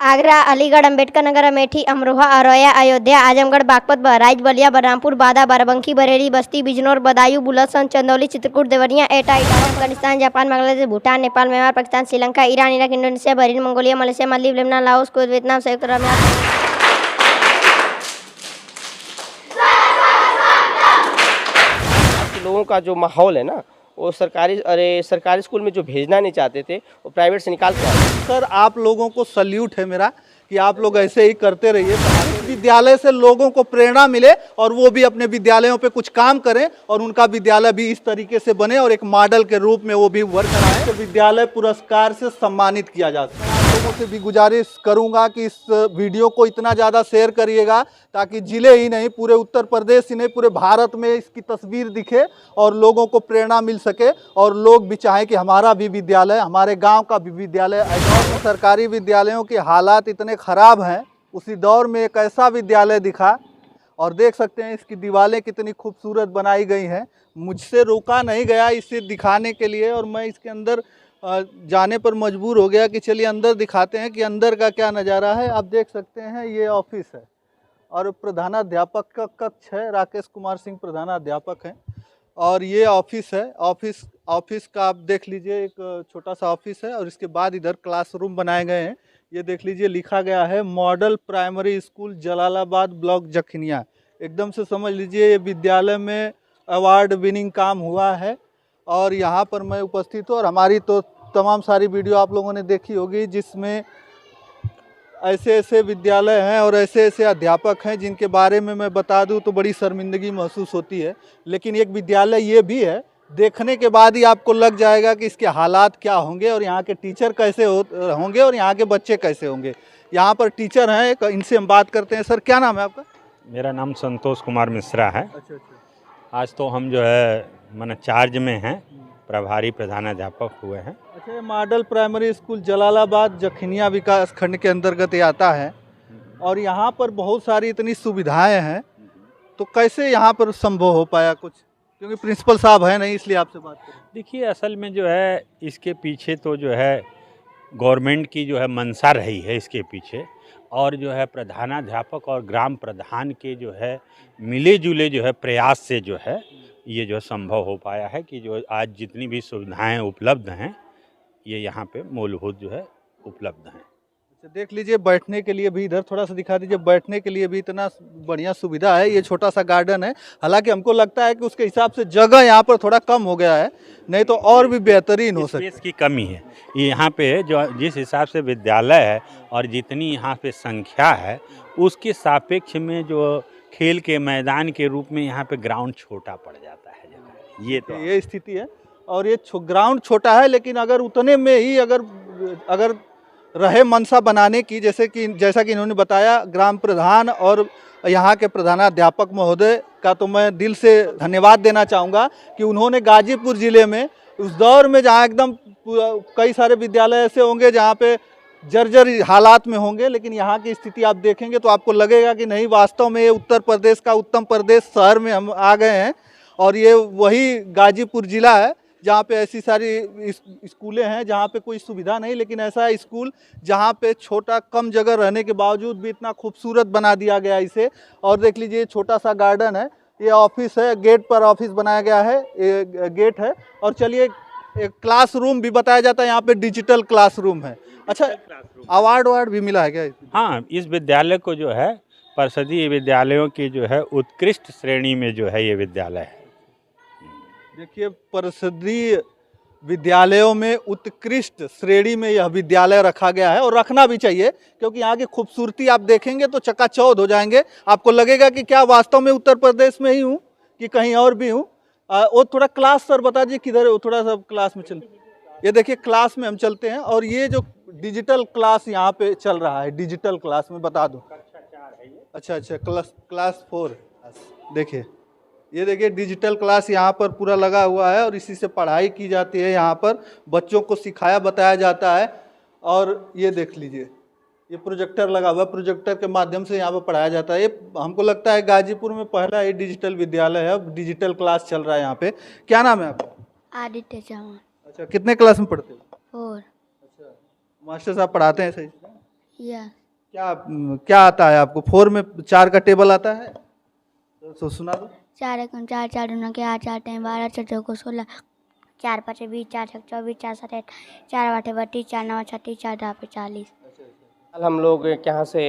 आगरा, अलीगढ़, अम्बेडकर नगर, अमेठी, अमरोहा, औरैया, अयोध्या, आजमगढ़, बागपत, बहराइच, बलिया, बलरामपुर, बांदा, बाराबंकी, बरेली, बस्ती, बिजनौर, बदायूं, बुलंदशहर, चंदौली, चित्रकूट, देवरिया, एटा, Etawah, Afghanistan, Japan, Bangladesh, Bhutan, Nepal, Myanmar, Pakistan, Sri Lanka, Iran, Iraq, Indonesia, Bahrain, Mongolia, Malaysia, Maldives, Lebanon, Laos, Kuwait, Vietnam, संयुक्त अरब अमीरात। लोगों का जो माहौल है ना, वो सरकारी स्कूल में जो भेजना नहीं चाहते थे वो प्राइवेट से निकाल के आए। सर, आप लोगों को सल्यूट है मेरा कि आप लोग ऐसे ही करते रहिए। विद्यालय से लोगों को प्रेरणा मिले और वो भी अपने विद्यालयों पे कुछ काम करें और उनका विद्यालय भी इस तरीके से बने और एक मॉडल के रूप में वो भी वर्क कराएं। तो विद्यालय पुरस्कार से सम्मानित किया जा सके। आप लोगों से भी गुजारिश करूंगा कि इस वीडियो को इतना ज़्यादा शेयर करिएगा ताकि जिले ही नहीं, पूरे उत्तर प्रदेश ही नहीं, पूरे भारत में इसकी तस्वीर दिखे और लोगों को प्रेरणा मिल सके और लोग भी चाहें कि हमारा भी विद्यालय, हमारे गांव का भी विद्यालय। सरकारी विद्यालयों के हालात इतने ख़राब हैं, उसी दौर में एक ऐसा विद्यालय दिखा और देख सकते हैं इसकी दीवारें कितनी खूबसूरत बनाई गई हैं। मुझसे रोका नहीं गया इसे दिखाने के लिए और मैं इसके अंदर जाने पर मजबूर हो गया कि चलिए अंदर दिखाते हैं कि अंदर का क्या नज़ारा है। आप देख सकते हैं ये ऑफिस है और प्रधानाध्यापक का कक्ष है। राकेश कुमार सिंह प्रधानाध्यापक हैं और ये ऑफिस है। ऑफिस का आप देख लीजिए, एक छोटा सा ऑफिस है और इसके बाद इधर क्लासरूम बनाए गए हैं। ये देख लीजिए, लिखा गया है model primary school Jalalabad block Jakhania. एकदम से समझ लीजिए ये विद्यालय में अवार्ड विनिंग काम हुआ है और यहाँ पर मैं उपस्थित हूँ और हमारी तो तमाम सारी वीडियो आप लोगों ने देखी होगी जिसमें ऐसे ऐसे विद्यालय हैं और ऐसे ऐसे अध्यापक हैं जिनके बारे में मैं बता दूं तो बड़ी शर्मिंदगी महसूस होती है। लेकिन एक विद्यालय ये भी है, देखने के बाद ही आपको लग जाएगा कि इसके हालात क्या होंगे और यहाँ के टीचर कैसे होंगे और यहाँ के बच्चे कैसे होंगे। यहाँ पर टीचर हैं, इनसे हम बात करते हैं। सर, क्या नाम है आपका? मेरा नाम संतोष कुमार मिश्रा है। अच्छा। आज तो हम जो है मैंने चार्ज में हैं, प्रभारी प्रधानाध्यापक हुए हैं। अच्छा, ये model primary school Jalalabad Jakhania विकास खंड के अंतर्गत ये आता है और यहाँ पर बहुत सारी इतनी सुविधाएं हैं, तो कैसे यहाँ पर संभव हो पाया कुछ? क्योंकि प्रिंसिपल साहब है नहीं, इसलिए आपसे बात करें। देखिए, असल में जो है इसके पीछे तो जो है गवर्नमेंट की जो है मंशा रही है इसके पीछे, और जो है प्रधानाध्यापक और ग्राम प्रधान के जो है मिले जुले जो है प्रयास से जो है ये जो संभव हो पाया है कि जो आज जितनी भी सुविधाएं उपलब्ध हैं ये यहाँ पे मूलभूत जो है उपलब्ध हैं। अच्छा, देख लीजिए, बैठने के लिए भी इधर थोड़ा सा दिखा दीजिए। बैठने के लिए भी इतना बढ़िया सुविधा है। ये छोटा सा गार्डन है, हालांकि हमको लगता है कि उसके हिसाब से जगह यहाँ पर थोड़ा कम हो गया है, नहीं तो और भी बेहतरीन हो सकती है। स्पेस की कमी है। ये यहाँ पे जो जिस हिसाब से विद्यालय है और जितनी यहाँ पे संख्या है उसके सापेक्ष में जो खेल के मैदान के रूप में यहाँ पे ग्राउंड छोटा पड़ जाता है जगह। ये तो ये स्थिति है और ये ग्राउंड छोटा है, लेकिन अगर उतने में ही अगर रहे मनसा बनाने की, जैसा कि इन्होंने बताया ग्राम प्रधान और यहाँ के प्रधानाध्यापक महोदय का तो मैं दिल से धन्यवाद देना चाहूँगा कि उन्होंने गाजीपुर ज़िले में उस दौर में जहाँ एकदम कई सारे विद्यालय ऐसे होंगे जहाँ पे जर्जर हालात में होंगे, लेकिन यहाँ की स्थिति आप देखेंगे तो आपको लगेगा कि नहीं, वास्तव में ये उत्तर प्रदेश का उत्तम प्रदेश शहर में हम आ गए हैं। और ये वही गाजीपुर ज़िला है जहाँ पे ऐसी सारी स्कूलें हैं जहाँ पे कोई सुविधा नहीं, लेकिन ऐसा स्कूल जहाँ पे छोटा कम जगह रहने के बावजूद भी इतना खूबसूरत बना दिया गया इसे। और देख लीजिए, छोटा सा गार्डन है, ये ऑफिस है, गेट पर ऑफिस बनाया गया है, ये गेट है। और चलिए, एक क्लासरूम भी बताया जाता है, यहाँ पे डिजिटल क्लासरूम है। अच्छा, अवार्ड भी मिला है क्या? हाँ, इस विद्यालय को जो है परिषदीय विद्यालयों की जो है उत्कृष्ट श्रेणी में जो है ये विद्यालय है। देखिए, परिषदीय विद्यालयों में उत्कृष्ट श्रेणी में यह विद्यालय रखा गया है और रखना भी चाहिए, क्योंकि यहाँ की खूबसूरती आप देखेंगे तो चकाचौंध हो जाएंगे। आपको लगेगा कि क्या वास्तव में उत्तर प्रदेश में ही हूँ कि कहीं और भी हूँ। वो थोड़ा क्लास सर बता दीजिए किधर है, थोड़ा सा क्लास में चल। ये देखिए, क्लास में हम चलते हैं और ये जो डिजिटल क्लास यहाँ पे चल रहा है, डिजिटल क्लास में बता दूँ। अच्छा, क्लास 4। देखिए, ये देखिए, डिजिटल क्लास यहाँ पर पूरा लगा हुआ है और इसी से पढ़ाई की जाती है। यहाँ पर बच्चों को सिखाया बताया जाता है। और ये देख लीजिए, ये प्रोजेक्टर लगा हुआ है, प्रोजेक्टर के माध्यम से यहाँ पर पढ़ाया जाता है। ये हमको लगता है गाजीपुर में पहला ये डिजिटल विद्यालय है। अब डिजिटल क्लास चल रहा है यहाँ पे। क्या नाम है आपका? आदित्य चौहान। अच्छा, कितने क्लास में पढ़ते हो? 4। अच्छा, मास्टर साहब पढ़ाते हैं सही से? या क्या आता है आपको? 4 में 4 का टेबल आता है तो सुना दो। 4 एकम 4 4 दूना के 8 4 टाइम 12 4 चौको 16 4 5 20 4 6 24 4 7 4 8 32 4 9 36 4 10 40। कल हम लोग यहाँ से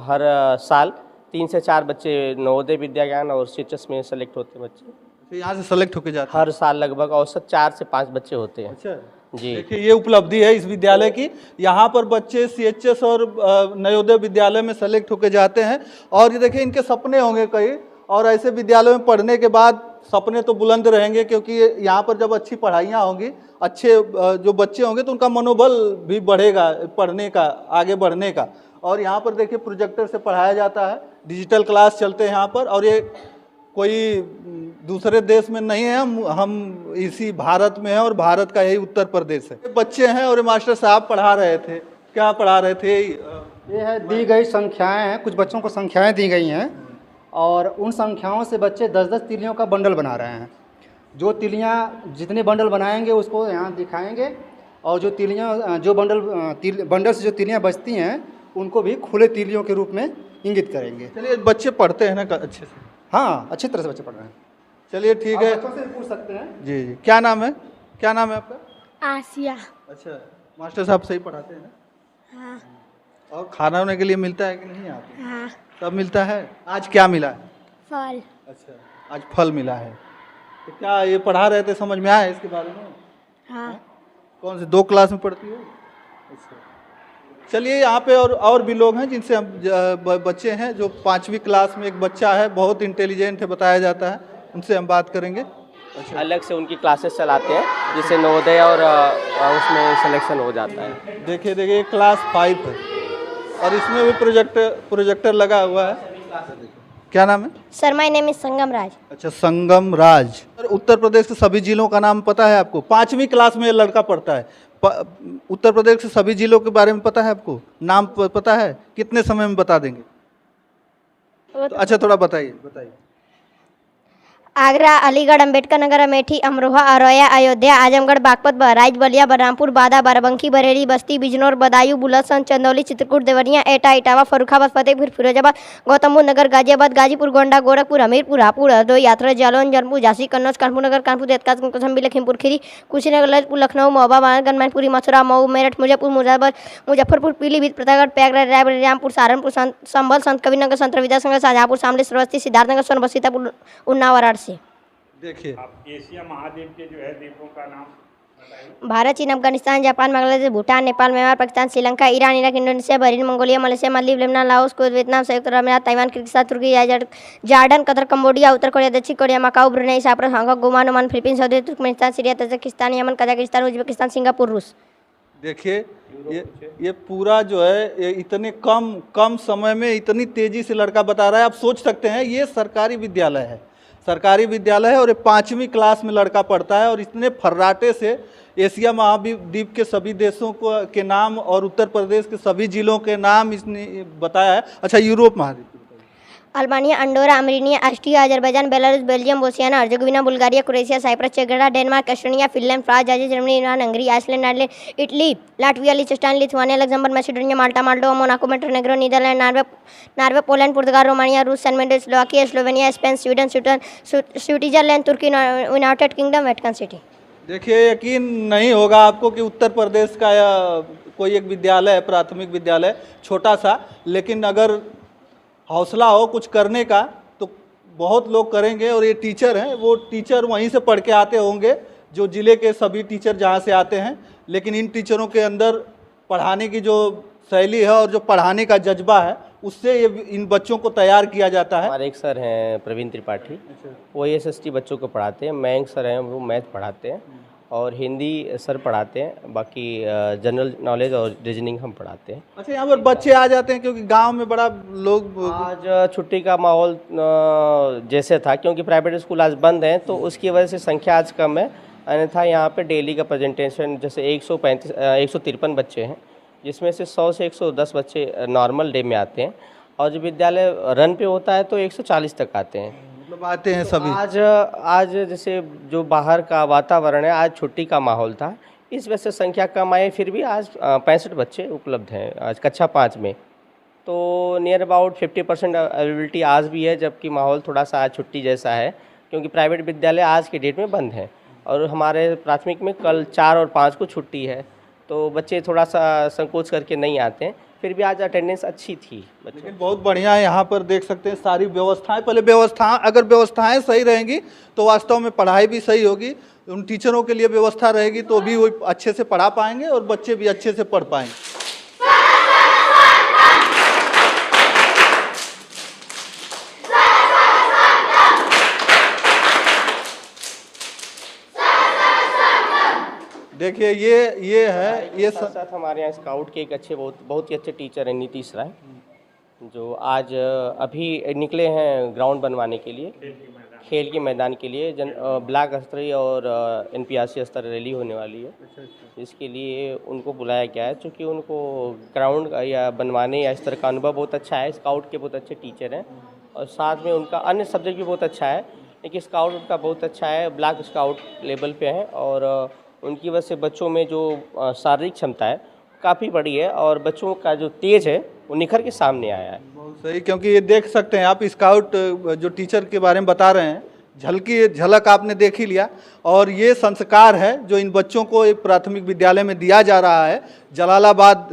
हर साल 3 से 4 बच्चे नवोदय विद्या ज्ञान और सीएचएस में सेलेक्ट होते हैं बच्चे। तो यहाँ से सेलेक्ट होके जाते हर साल लगभग औसत 4 से 5 बच्चे होते हैं। अच्छा जी। देखिए ये उपलब्धि है इस विद्यालय की। यहाँ पर बच्चे सीएचएस और नवोदय विद्यालय में सेलेक्ट होके जाते हैं और ये देखिए इनके सपने होंगे कई, और ऐसे विद्यालयों में पढ़ने के बाद सपने तो बुलंद रहेंगे, क्योंकि यहाँ पर जब अच्छी पढ़ाइयाँ होंगी, अच्छे जो बच्चे होंगे तो उनका मनोबल भी बढ़ेगा पढ़ने का, आगे बढ़ने का। और यहाँ पर देखिए प्रोजेक्टर से पढ़ाया जाता है, डिजिटल क्लास चलते हैं यहाँ पर, और ये कोई दूसरे देश में नहीं है, हम इसी भारत में हैं और भारत का यही उत्तर प्रदेश है। बच्चे हैं और ये मास्टर साहब पढ़ा रहे थे, क्या पढ़ा रहे थे? ये है दी गई संख्याएं हैं, कुछ बच्चों को संख्याएं दी गई हैं और उन संख्याओं से बच्चे 10-10 तिलियों का बंडल बना रहे हैं। जो तिलियां जितने बंडल बनाएंगे उसको यहाँ दिखाएंगे, और जो तिलियां जो बंडल से जो तिलियां बचती हैं उनको भी खुले तिलियों के रूप में इंगित करेंगे। चलिए बच्चे पढ़ते हैं ना अच्छे से? हाँ, अच्छी तरह से बच्चे पढ़ रहे हैं। चलिए ठीक है, बच्चों से पूछ सकते हैं। जी जी। क्या नाम है आपका? आसिया। अच्छा, मास्टर साहब सही पढ़ाते हैं ना? हाँ और खाना होने के लिए मिलता है कि नहीं यहाँ पे? हाँ। सब मिलता है। आज क्या मिला है? फल। अच्छा, आज फल मिला है। तो क्या ये पढ़ा रहे थे, समझ में आया इसके बारे में? हाँ। कौन से 2 क्लास में पढ़ती हो? अच्छा, चलिए यहाँ पे और भी लोग हैं जिनसे हम बच्चे हैं, जो 5वीं क्लास में एक बच्चा है, बहुत इंटेलिजेंट है बताया जाता है, उनसे हम बात करेंगे। अच्छा, अलग से उनकी क्लासेस चलाते हैं जिससे नवोदय और उसमें सिलेक्शन हो जाता है। देखिए क्लास 5 है और इसमें भी प्रोजेक्टर लगा हुआ है। क्या नाम है? सर माय नेम इज संगम राज। अच्छा, संगम राज। उत्तर प्रदेश के सभी जिलों का नाम पता है आपको? 5वीं क्लास में ये लड़का पढ़ता है। उत्तर प्रदेश के सभी जिलों के बारे में पता है आपको? नाम पता है? कितने समय में बता देंगे? तो अच्छा थोड़ा बताइए। आगरा, अलीगढ़, अंबेडकर नगर, अमेठी, अमरोहा, औरैया, अयोध्या, आजमगढ़, बागपत, बहराइच, बलिया, बलरामपुर, बादा, बाराबंकी, बरेली, बस्ती, बिजनौर, बदायूं, बुलंदशहर, चंदौली, चित्रकूट, देवरिया, एटा, इटावा, फर्रुखाबाद, फतेहपुर, फिरोजाबाद, गौतम बुद्ध नगर, गाजियाबाद, गाजीपुर, गोंडा, गोरखपुर, हमीरपुर, हापुड़, हरदोई, यात्रा, जालौन, जौनपुर, झांसी, कन्नौज, कानपुर नगर, कानपुर, देवकास, कौशाम्बी, लखीमपुर खीरी, कुशीनगर, ललितपुर, लखनऊ, महोबा, बांसगांव, मैनपुरी, मथुरा, मऊ, मेरठ, मुजफ्फरपुर, मुरादाबाद, मुजफ्फरपुर, पीलीभीत, प्रतापगढ़, प्रयागराज, रायबरेली, रामपुर, सहारनपुर, संभल, संत कबीरनगर, संत रविदास नगर, शाहजहाँपुर, शामली, श्रावस्ती, सिद्धार्थनगर, सोनभद्र, सीतापुर, उन्नाव, वाराणसी। देखिए एशिया महाद्वीप के जो है द्वीपों का नाम बताइए। भारत, चीन, Afghanistan, Japan, Bangladesh, Bhutan, Nepal, Myanmar, Pakistan, Sri Lanka, Iran, Iraq, Indonesia, Bahrain, Mongolia, Malaysia, Maldives, Lebanon, Laos, Kuwait, Vietnam, संयुक्त अरब अमीरात, Taiwan, Kyrgyzstan, Turkey, Jordan, Qatar, Cambodia, उत्तर कोरिया, दक्षिण Korea, Macau, Brunei, Cyprus, Hong Kong, Oman, Oman, Philippines, Saudi, Turkmenistan, Syria, Tajikistan, Yemen, Kazakhstan, Uzbekistan, Singapore, रूस। देखिए ये पूरा जो है ये इतने कम समय में इतनी तेजी से लड़का बता रहा है। आप सोच सकते हैं ये सरकारी विद्यालय है और ये 5वीं क्लास में लड़का पढ़ता है और इतने फर्राटे से एशिया महाद्वीप के सभी देशों के नाम और उत्तर प्रदेश के सभी जिलों के नाम इसने बताया है। अच्छा, यूरोप महाद्वीप Albania, Andorra, Armenia, Austria, Azerbaijan, Belarus, Belgium, Bosnia, Herzegovina, Bulgaria, Croatia, Cyprus, चेक गणराज्य, Denmark, Estonia, Finland, France, Georgia, Germany, Iran, Hungary, Iceland, Ireland, Italy, Latvia, Liechtenstein, Lithuania, Luxembourg, Macedonia, Malta, Moldova, Monaco, Montenegro, Netherland, Norway, Poland, पुर्तगाल, Romania, रूस, San मेंडेस, Slovakia, Slovenia, Spain, Sweden, Switzerland, तुर्की, United Kingdom, Vatican City. देखिए यकीन नहीं होगा आपको कि उत्तर प्रदेश का कोई एक विद्यालय है, प्राथमिक विद्यालय, छोटा सा, लेकिन अगर हौसला हो कुछ करने का तो बहुत लोग करेंगे। और ये टीचर हैं, वो टीचर वहीं से पढ़ के आते होंगे जो ज़िले के सभी टीचर जहाँ से आते हैं, लेकिन इन टीचरों के अंदर पढ़ाने की जो शैली है और जो पढ़ाने का जज्बा है उससे ये इन बच्चों को तैयार किया जाता है। हमारे एक सर हैं प्रवीण त्रिपाठी, वो SST बच्चों को पढ़ाते हैं। मयंक सर हैं, वो मैथ पढ़ाते हैं और हिंदी सर पढ़ाते हैं। बाकी जनरल नॉलेज और रीजनिंग हम पढ़ाते हैं। अच्छा, यहाँ पर बच्चे आ जाते हैं क्योंकि गांव में बड़ा लोग आज छुट्टी का माहौल जैसे था, क्योंकि प्राइवेट स्कूल आज बंद हैं तो उसकी वजह से संख्या आज कम है। अन्यथा यहाँ पे डेली का प्रेजेंटेशन जैसे 153 बच्चे हैं, जिसमें से 100 से 110 बच्चे नॉर्मल डे में आते हैं और जब विद्यालय रन पे होता है तो 140 तक आते हैं। मतलब आते हैं सभी। आज जैसे जो बाहर का वातावरण है, आज छुट्टी का माहौल था इस वजह से संख्या कम आई। फिर भी आज 65 बच्चे उपलब्ध हैं आज कक्षा 5 में, तो नियर अबाउट 50% अवेलेबिलिटी आज भी है, जबकि माहौल थोड़ा सा आज छुट्टी जैसा है, क्योंकि प्राइवेट विद्यालय आज के डेट में बंद हैं और हमारे प्राथमिक में कल 4 और 5 को छुट्टी है, तो बच्चे थोड़ा सा संकोच करके नहीं आते हैं। फिर भी आज अटेंडेंस अच्छी थी बच्चों। लेकिन बहुत बढ़िया है, यहाँ पर देख सकते हैं सारी व्यवस्थाएं। पहले अगर व्यवस्थाएं सही रहेंगी तो वास्तव में पढ़ाई भी सही होगी, उन टीचरों के लिए व्यवस्था रहेगी तो भी वो अच्छे से पढ़ा पाएंगे और बच्चे भी अच्छे से पढ़ पाएंगे। देखिए ये साथ साथ हमारे यहाँ स्काउट के एक अच्छे बहुत ही अच्छे टीचर हैं नीतीश राय, जो आज अभी निकले हैं ग्राउंड बनवाने के लिए, खेल के मैदान के लिए। ब्लॉक स्तरीय और NPRC स्तर रैली होने वाली है, इसके लिए उनको बुलाया गया है। चूँकि उनको ग्राउंड या बनवाने या इस तरह का अनुभव बहुत अच्छा है। स्काउट के बहुत अच्छे टीचर हैं और साथ में उनका अन्य सब्जेक्ट भी बहुत अच्छा है, लेकिन स्काउट उनका बहुत अच्छा है, ब्लॉक स्काउट लेवल पे है और उनकी वजह से बच्चों में जो शारीरिक क्षमता है काफ़ी बड़ी है और बच्चों का जो तेज है वो निखर के सामने आया है। बहुत सही, क्योंकि ये देख सकते हैं आप स्काउट जो टीचर के बारे में बता रहे हैं, झलक आपने देख ही लिया। और ये संस्कार है जो इन बच्चों को एक प्राथमिक विद्यालय में दिया जा रहा है, जलालाबाद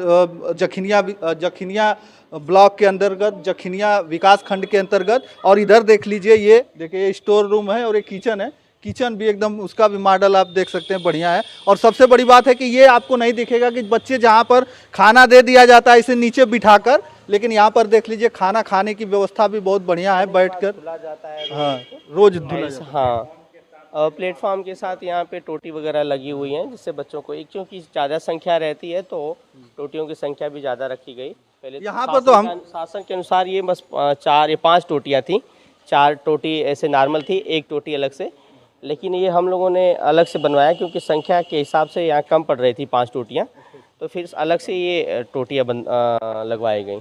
जखिनिया ब्लॉक के अंतर्गत, जखिनिया विकास खंड के अंतर्गत। और इधर देख लीजिए, ये देखिए स्टोर रूम है और एक किचन है। किचन भी एकदम, उसका भी मॉडल आप देख सकते हैं, बढ़िया है। और सबसे बड़ी बात है कि ये आपको नहीं दिखेगा कि बच्चे जहाँ पर खाना दे दिया जाता है इसे नीचे बिठाकर, लेकिन यहाँ पर देख लीजिए खाना खाने की व्यवस्था भी बहुत बढ़िया है, बैठकर धुला जाता है। हाँ, रोज धुला जाता है। हाँ, प्लेटफॉर्म के साथ यहाँ पे टोटी वगैरह लगी हुई हैं, जिससे बच्चों को, एक क्योंकि ज़्यादा संख्या रहती है तो टोटियों की संख्या भी ज़्यादा रखी गई। पहले यहाँ पर तो हम शासन के अनुसार ये बस 4 या 5 टोटियाँ थी, 4 टोटी ऐसे नॉर्मल थी, 1 टोटी अलग से, लेकिन ये हम लोगों ने अलग से बनवाया क्योंकि संख्या के हिसाब से यहाँ कम पड़ रही थी 5 टोटियाँ, तो फिर अलग से ये टोटियाँ लगवाई गई।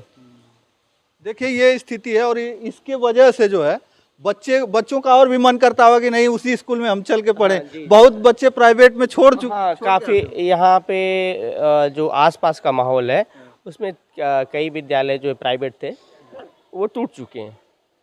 देखिए ये स्थिति है और इसके वजह से जो है बच्चों का और भी मन करता होगा कि नहीं उसी स्कूल में हम चल के पढ़ें। बहुत बच्चे प्राइवेट में छोड़ चुके। हाँ, काफ़ी यहाँ पे जो आसपास का माहौल है उसमें कई विद्यालय जो प्राइवेट थे वो टूट चुके हैं।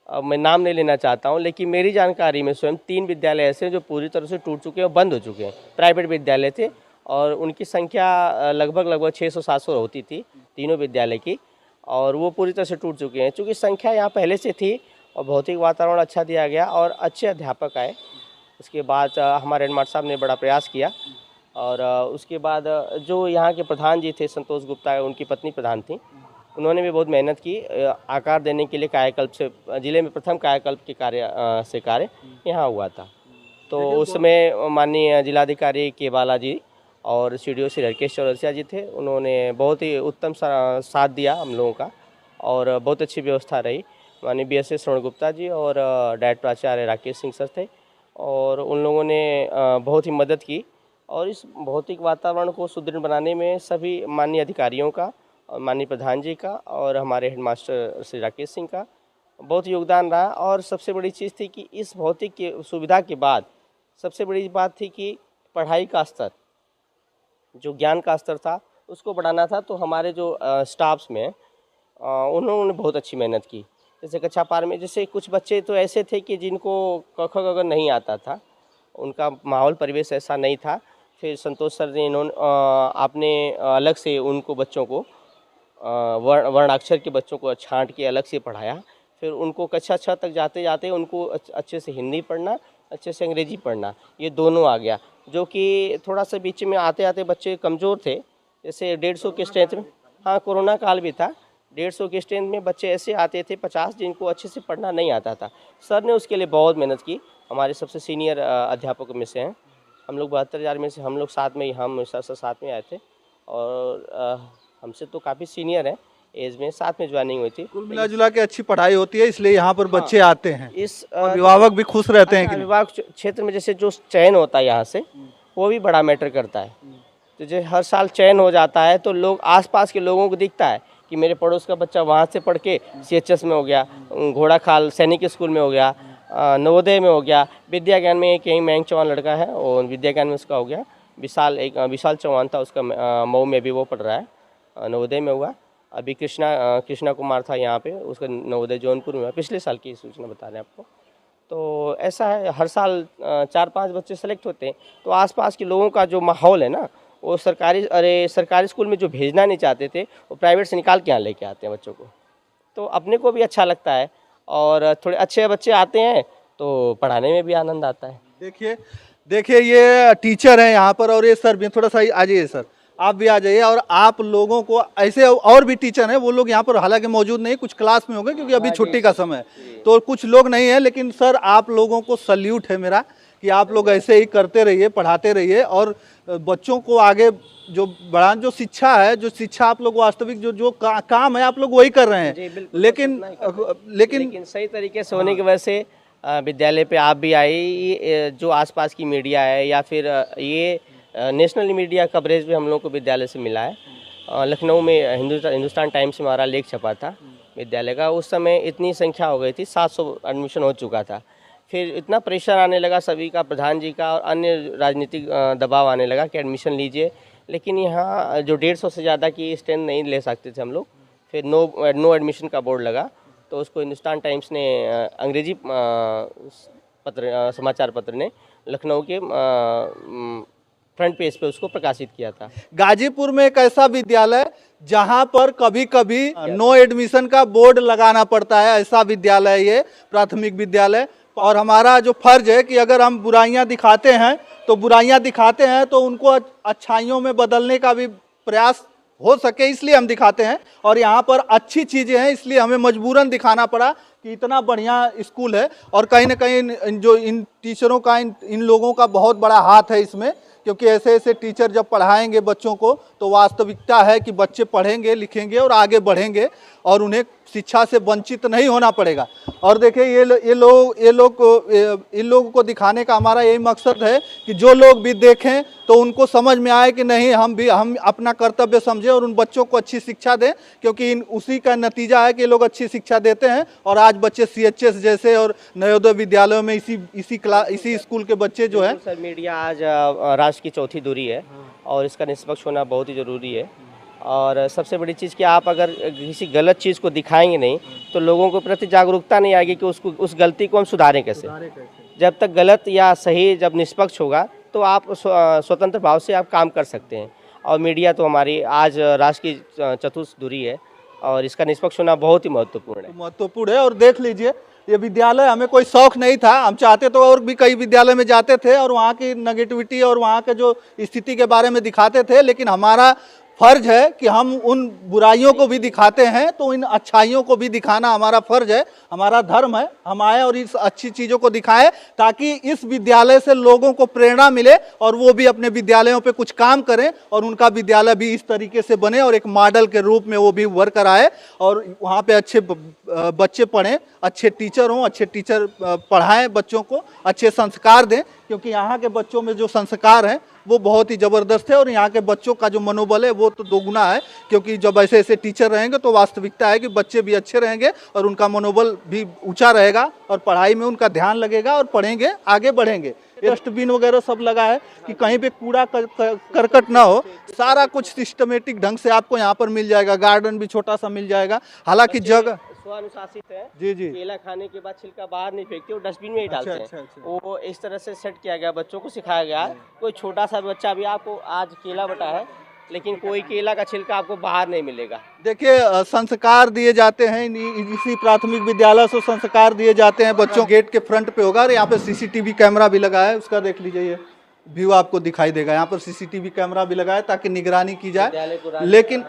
अब मैं नाम नहीं लेना चाहता हूँ, लेकिन मेरी जानकारी में स्वयं 3 विद्यालय ऐसे हैं जो पूरी तरह से टूट चुके हैं और बंद हो चुके हैं। प्राइवेट विद्यालय थे और उनकी संख्या लगभग 600-700 होती थी तीनों विद्यालय की, और वो पूरी तरह से टूट चुके हैं। चूँकि संख्या यहाँ पहले से थी और भौतिक वातावरण अच्छा दिया गया और अच्छे अध्यापक आए, उसके बाद हमारे हेडमास्टर साहब ने बड़ा प्रयास किया और उसके बाद जो यहाँ के प्रधान जी थे संतोष गुप्ता, उनकी पत्नी प्रधान थी, उन्होंने भी बहुत मेहनत की आकार देने के लिए। कायाकल्प से जिले में प्रथम कायाकल्प के कार्य यहाँ हुआ था। तो उस समय माननीय जिलाधिकारी केवाला जी और CDO श्री हरकेश चौरसिया जी थे, उन्होंने बहुत ही उत्तम साथ दिया हम लोगों का और बहुत अच्छी व्यवस्था रही। माननीय BSS श्रवण गुप्ता जी और डायरेक्टर प्राचार्य राकेश सिंह सर थे और उन लोगों ने बहुत ही मदद की और इस भौतिक वातावरण को सुदृढ़ बनाने में सभी माननीय अधिकारियों का, माननीय प्रधान जी का और हमारे हेडमास्टर श्री राकेश सिंह का बहुत योगदान रहा। और सबसे बड़ी चीज़ थी कि इस भौतिक की सुविधा के बाद सबसे बड़ी बात थी कि पढ़ाई का स्तर, जो ज्ञान का स्तर था उसको बढ़ाना था। तो हमारे जो स्टाफ्स में उन्होंने बहुत अच्छी मेहनत की। जैसे कक्षा 5 में जैसे कुछ बच्चे तो ऐसे थे कि जिनको क ख ग नहीं आता था, उनका माहौल परिवेश ऐसा नहीं था। फिर संतोष सर ने आपने अलग से उनको बच्चों को वर्णाक्षर के बच्चों को छांट के अलग से पढ़ाया। फिर उनको कक्षा 6 तक जाते जाते उनको अच्छे से हिंदी पढ़ना, अच्छे से अंग्रेजी पढ़ना, ये दोनों आ गया। जो कि थोड़ा सा बीच में आते आते बच्चे कमज़ोर थे, जैसे 150 के स्ट्रेंथ में, हाँ कोरोना काल भी था, 150 के स्ट्रेंथ में बच्चे ऐसे आते थे 50 जिनको अच्छे से पढ़ना नहीं आता था। सर ने उसके लिए बहुत मेहनत की, हमारे सबसे सीनियर अध्यापकों में से हैं। हम लोग 72,000 में से हम लोग साथ में ही, हम सर से साथ में आए थे और हमसे तो काफ़ी सीनियर हैं एज में, साथ में ज्वाइनिंग हुई थी। कुल मिला जुला के अच्छी पढ़ाई होती है, इसलिए यहाँ पर बच्चे आते हैं। इस अभिभावक भी खुश रहते हैं कि अभिभावक क्षेत्र में जैसे जो चयन होता है यहाँ से, वो भी बड़ा मैटर करता है। तो जो हर साल चयन हो जाता है तो लोग आसपास के लोगों को दिखता है कि मेरे पड़ोस का बच्चा वहाँ से पढ़ के CHS में हो गया, घोड़ाखाल सैनिक स्कूल में हो गया, नवोदय में हो गया, विद्या ज्ञान में कहीं मयंक चौहान लड़का है और विद्या ज्ञान में उसका हो गया। विशाल चौहान था, उसका मऊ में भी वो पढ़ रहा है, नवोदय में हुआ। अभी कृष्णा कुमार था यहाँ पे, उसका नवोदय जौनपुर में हुआ। पिछले साल की सूचना बता रहे हैं आपको। तो ऐसा है, हर साल 4-5 बच्चे सेलेक्ट होते हैं। तो आसपास के लोगों का जो माहौल है ना, वो सरकारी स्कूल में जो भेजना नहीं चाहते थे, वो प्राइवेट से निकाल के यहाँ लेके आते हैं बच्चों को। तो अपने को भी अच्छा लगता है, और थोड़े अच्छे बच्चे आते हैं तो पढ़ाने में भी आनंद आता है। देखिए ये टीचर हैं यहाँ पर, और ये सर भी, थोड़ा सा आ जाइए सर, आप भी आ जाइए। और आप लोगों को ऐसे और भी टीचर हैं, वो लोग यहाँ पर हालांकि मौजूद नहीं, कुछ क्लास में होंगे क्योंकि अभी छुट्टी का समय है, तो कुछ लोग नहीं है। लेकिन सर आप लोगों को सल्यूट है मेरा कि आप लोग ऐसे ही करते रहिए, पढ़ाते रहिए, और बच्चों को आगे जो बढ़ान, जो शिक्षा आप लोग वास्तविक जो काम है आप लोग वही कर रहे हैं। लेकिन सही तरीके से होने की वजह से विद्यालय पे आप भी आए। जो आसपास की मीडिया है या फिर ये नेशनल मीडिया कवरेज भी हम लोग को विद्यालय से मिला है। लखनऊ में हिंदुस्तान टाइम्स में हमारा लेख छपा था विद्यालय का। उस समय इतनी संख्या हो गई थी, 700 एडमिशन हो चुका था। फिर इतना प्रेशर आने लगा सभी का, प्रधान जी का, और अन्य राजनीतिक दबाव आने लगा कि एडमिशन लीजिए। लेकिन यहाँ जो 150 से ज़्यादा की स्ट्रेंथ नहीं ले सकते थे हम लोग। फिर नो एडमिशन का बोर्ड लगा, तो उसको हिंदुस्तान टाइम्स ने, अंग्रेजी समाचार पत्र ने लखनऊ के फ्रंट पेज पे उसको प्रकाशित किया था। गाजीपुर में एक ऐसा विद्यालय जहां पर कभी कभी नो एडमिशन का बोर्ड लगाना पड़ता है, ऐसा विद्यालय ये प्राथमिक विद्यालय। और हमारा जो फर्ज है कि अगर हम बुराइयां दिखाते हैं तो उनको अच्छाइयों में बदलने का भी प्रयास हो सके, इसलिए हम दिखाते हैं। और यहाँ पर अच्छी चीज़ें हैं, इसलिए हमें मजबूरन दिखाना पड़ा कि इतना बढ़िया स्कूल है। और कहीं ना कहीं जो इन टीचरों का, इन लोगों का बहुत बड़ा हाथ है इसमें, क्योंकि ऐसे टीचर जब पढ़ाएंगे बच्चों को, तो वास्तविकता है कि बच्चे पढ़ेंगे, लिखेंगे और आगे बढ़ेंगे, और उन्हें शिक्षा से वंचित नहीं होना पड़ेगा। और देखिए इन लोगों को दिखाने का हमारा यही मकसद है कि जो लोग भी देखें तो उनको समझ में आए कि नहीं, हम अपना कर्तव्य समझें और उन बच्चों को अच्छी शिक्षा दें, क्योंकि उसी का नतीजा है कि ये लोग अच्छी शिक्षा देते हैं। और आज बच्चे CHS जैसे और नवोदय विद्यालयों में इसी स्कूल के बच्चे जो है। सर मीडिया आज राष्ट्र की चौथी धुरी है, और इसका निष्पक्ष होना बहुत ही ज़रूरी है। और सबसे बड़ी चीज़ कि आप अगर किसी गलत चीज़ को दिखाएंगे नहीं, तो लोगों को प्रति जागरूकता नहीं आएगी कि उस गलती को हम सुधारें कैसे। जब तक गलत या सही जब निष्पक्ष होगा, तो आप स्वतंत्र भाव से आप काम कर सकते हैं। और मीडिया तो हमारी आज राष्ट्र की चतुर्थ धुरी है, और इसका निष्पक्ष होना बहुत ही महत्वपूर्ण है। और देख लीजिए, ये विद्यालय हमें कोई शौक नहीं था, हम चाहते तो और भी कई विद्यालय में जाते थे और वहाँ की नेगेटिविटी और वहाँ के जो स्थिति के बारे में दिखाते थे। लेकिन हमारा फर्ज है कि हम उन बुराइयों को भी दिखाते हैं, तो इन अच्छाइयों को भी दिखाना हमारा फर्ज है, हमारा धर्म है। हम आए और इस अच्छी चीज़ों को दिखाएं, ताकि इस विद्यालय से लोगों को प्रेरणा मिले और वो भी अपने विद्यालयों पे कुछ काम करें, और उनका विद्यालय भी इस तरीके से बने और एक मॉडल के रूप में वो भी उभर कर आए, और वहाँ पे अच्छे बच्चे पढ़ें, अच्छे टीचर हों, अच्छे टीचर पढ़ाएं बच्चों को, अच्छे संस्कार दें। क्योंकि यहाँ के बच्चों में जो संस्कार हैं वो बहुत ही ज़बरदस्त है, और यहाँ के बच्चों का जो मनोबल है वो तो दोगुना है। क्योंकि जब ऐसे टीचर रहेंगे तो वास्तविकता है कि बच्चे भी अच्छे रहेंगे और उनका मनोबल भी ऊंचा रहेगा, और पढ़ाई में उनका ध्यान लगेगा, और पढ़ेंगे, आगे बढ़ेंगे। डस्टबिन वगैरह सब लगा है कि कहीं पे कूड़ा करकट ना हो, सारा कुछ सिस्टमेटिक ढंग से आपको यहाँ पर मिल जाएगा। गार्डन भी छोटा सा मिल जाएगा, हालांकि जगह स्वानुशासित है। जी। केला खाने के बाद छिलका बाहर नहीं फेंकते, वो डस्टबिन में ही डालते हैं। वो इस तरह से सेट किया गया, बच्चों को सिखाया गया। कोई छोटा सा बच्चा भी, आपको आज केला बटा है, लेकिन कोई केला का छिलका आपको बाहर नहीं मिलेगा। देखिए, संस्कार दिए जाते हैं इसी प्राथमिक विद्यालय से, संस्कार दिए जाते हैं बच्चों। गेट के फ्रंट पे होगा, और यहाँ पे CCTV कैमरा भी लगा है, उसका देख लीजिए, ये व्यू आपको दिखाई देगा। यहाँ पर CCTV कैमरा भी लगा है ताकि निगरानी की जाए। लेकिन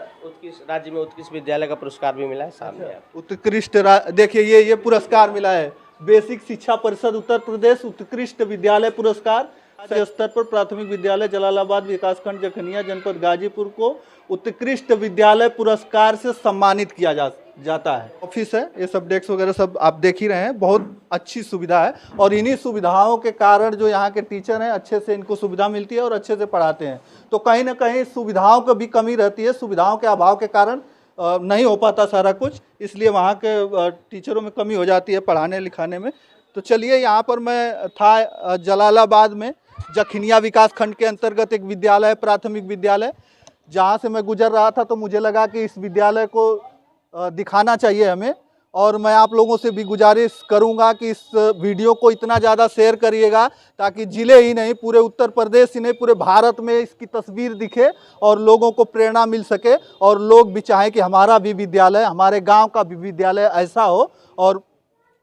राज्य में उत्कृष्ट विद्यालय का पुरस्कार भी मिला है सामने। उत्कृष्ट, देखिए ये पुरस्कार मिला है, बेसिक शिक्षा परिषद उत्तर प्रदेश उत्कृष्ट विद्यालय पुरस्कार। राज्य स्तर पर प्राथमिक विद्यालय जलालाबाद विकासखंड जखनिया जनपद गाजीपुर को उत्कृष्ट विद्यालय पुरस्कार से सम्मानित किया जाता है। ऑफिस है, ये सब डेस्क वगैरह सब आप देख ही रहे हैं, बहुत अच्छी सुविधा है। और इन्हीं सुविधाओं के कारण जो यहाँ के टीचर हैं, अच्छे से इनको सुविधा मिलती है और अच्छे से पढ़ाते हैं। तो कहीं ना कहीं सुविधाओं की भी कमी रहती है, सुविधाओं के अभाव के कारण नहीं हो पाता सारा कुछ, इसलिए वहाँ के टीचरों में कमी हो जाती है पढ़ाने लिखाने में। तो चलिए, यहाँ पर मैं था जलालाबाद में, जखनिया विकास खंड के अंतर्गत एक विद्यालय है, प्राथमिक विद्यालय, जहाँ से मैं गुजर रहा था तो मुझे लगा कि इस विद्यालय को दिखाना चाहिए हमें। और मैं आप लोगों से भी गुजारिश करूंगा कि इस वीडियो को इतना ज़्यादा शेयर करिएगा ताकि ज़िले ही नहीं, पूरे उत्तर प्रदेश ही नहीं, पूरे भारत में इसकी तस्वीर दिखे और लोगों को प्रेरणा मिल सके और लोग भी चाहें कि हमारा भी विद्यालय, हमारे गांव का भी विद्यालय ऐसा हो और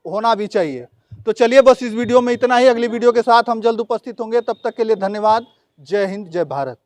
होना भी चाहिए। तो चलिए बस इस वीडियो में इतना ही। अगली वीडियो के साथ हम जल्द उपस्थित होंगे। तब तक के लिए धन्यवाद। जय हिंद, जय भारत।